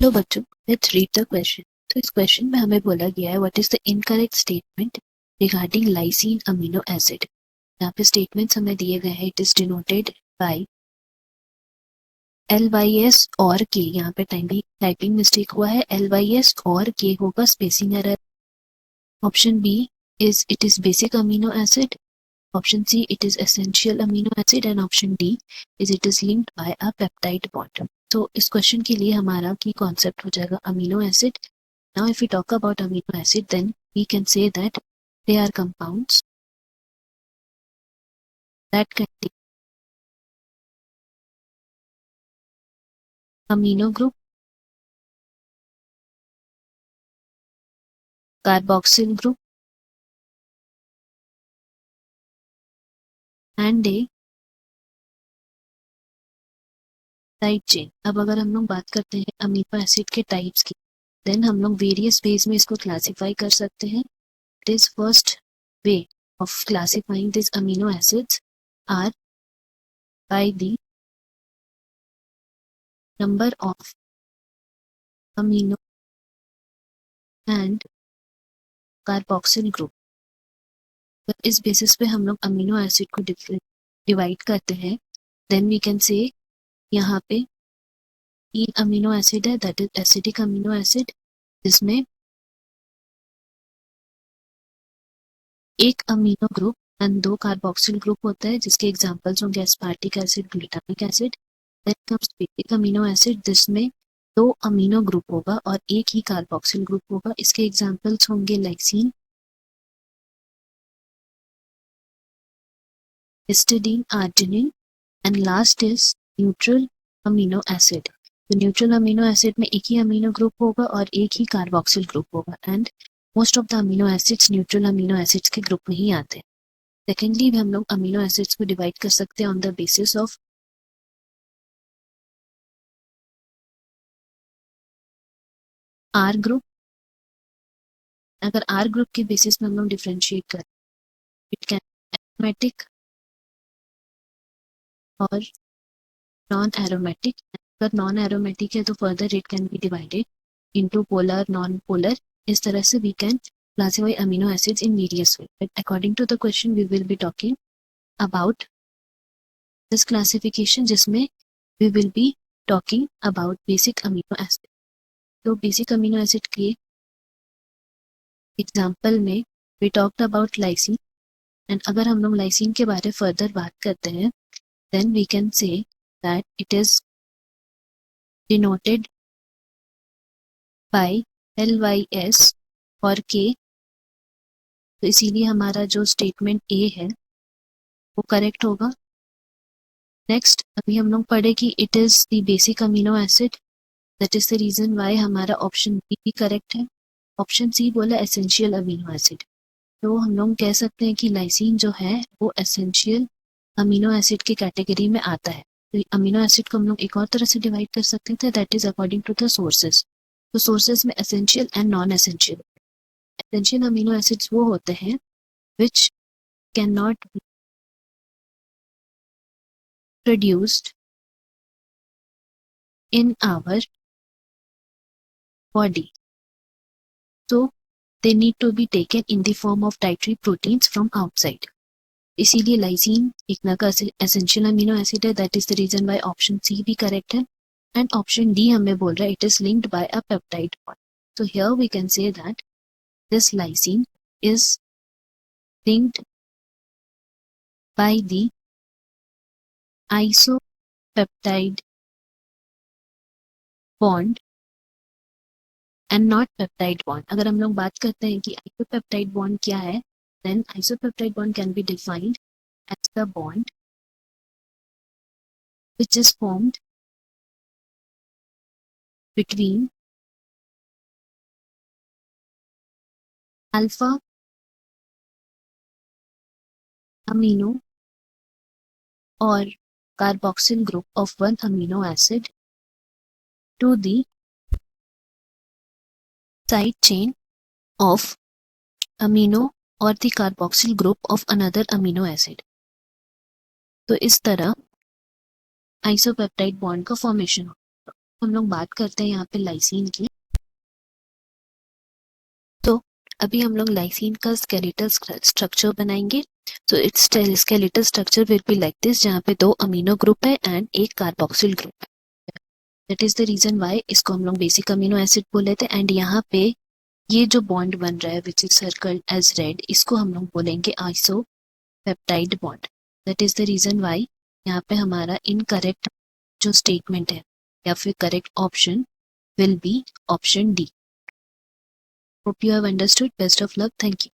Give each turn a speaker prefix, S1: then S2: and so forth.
S1: लो बच्चों, let's read the question. तो इस क्वेश्चन में हमें बोला गया है what is the incorrect statement regarding lysine amino acid. यहाँ पे स्टेटमेंट्स हमें दिए गए हैं। It is denoted by LYS और K। यहाँ पे टाइपिंग मिस्टेक हुआ है, LYS और K होगा, spacing error. Option B is it is basic amino acid, option C it is essential amino acid and option D is it is linked by a peptide bond. तो इस question के लिए हमारा की concept हो जाएगा amino acid. Now if we talk about amino acid then we can say that they are compounds that contain amino group, carboxyl group and a side chain. अब अगर हम लोग बात करते हैं अमीनो एसिड के टाइप्स की, देन हम लोग वेरियस वेज में इसको क्लासिफाई कर सकते हैं। This first way of classifying these amino acids are by the number of amino and carboxyl group। तो इस बेसिस पे हम लोग अमीनो एसिड को डिवाइड करते हैं। देन वी कैन से यहाँ पे 3 अमीनो एसिड है, that is acidic amino acid, जिसमें एक amino group and 2 carboxyl group होता है, जिसके एग्जांपल्स होंगे aspartic acid, glutamic acid. Then comes basic amino acid, जिसमें 2 अमीनो ग्रुप होगा और एक ही कार्बोक्सिल ग्रुप होगा। इसके एग्जांपल्स होंगे lysine, histidine, arginine and last is neutral amino acid. तो न्यूट्रल अमीनो एसिड में एक ही अमीनो ग्रुप होगा और एक ही कार्बोक्सिल ग्रुप होगा and most of the amino acids neutral amino acids के ग्रुप में ही आते हैं। सेकेंडली भी हम लोग अमीनो एसिड्स को डिवाइड कर सकते हैं on the basis of R group. अगर आर ग्रुप के बेसिस में हम लोग डिफरेंशिएट करें, इट कैन एरोमेटिक और नॉन एरोमेटिक। अगर नॉन एरोमेटिक है तो further it can be divided into polar, non polar. इस तरह से we can classify amino acids in various ways. But according to the question, we will be talking about this classification, जिसमें we will be talking about basic amino acid. तो basic amino acid के example में we talked about lysine, and अगर हम लोग lysine के बारे further बात करते हैं then we can say that it is denoted by LYS और K। तो इसीलिए हमारा जो स्टेटमेंट ए है वो करेक्ट होगा। नेक्स्ट अभी हम लोग पढ़े कि it is the basic amino acid, that is the reason why हमारा ऑप्शन बी भी करेक्ट है। ऑप्शन सी बोला एसेंशियल अमीनो एसिड, तो हम लोग कह सकते हैं कि लाइसिन जो है वो एसेंशियल अमीनो एसिड की कैटेगरी में आता है। तो अमीनो एसिड को हम लोग एक और तरह से डिवाइड कर सकते थे, that is according to the sources. तो सोर्सेज में essential and non essential. Essential amino acids वो होते हैं which can not be produced in our body, so they need to be taken in the form of dietary proteins from outside। इसीलिए lysine एक तरह का essential amino acid है, that is the reason why option C भी correct है। And option D हमें बोल रहा है it is linked by a peptide bond. so here we can say that this lysine is linked by the isopeptide bond and not peptide bond। अगर हम लोग बात करते हैं कि isopeptide bond क्या है, then isopeptide bond can be defined as the bond which is formed between alpha amino or carboxyl group of one amino acid to the side chain of amino or the carboxyl group of another amino acid। तो इस तरह आइसोपेप्टाइड bond का formation हो। हम लोग बात करते हैं यहाँ पे लाइसीन की। तो अभी हम लोग लाइसीन का स्केलेटल स्ट्रक्चर बनाएंगे। तो it's skeletal structure will be like this, जहाँ पे 2 अमीनो ग्रुप है एंड एक कार्बोक्सिल ग्रुप है। That is the reason why इसको हम लोग बेसिक अमीनो एसिड बोले थे। एंड यहाँ पे ये जो बॉन्ड बन रहा है which is circled as red, इसको हम लोग बोलेंगे isopeptide bond. That is the reason why यहाँ पे हमारा इनकरेक्ट जो स्टेटमेंट है या फिर correct option will be option D. Hope you have understood. Best of luck. Thank you.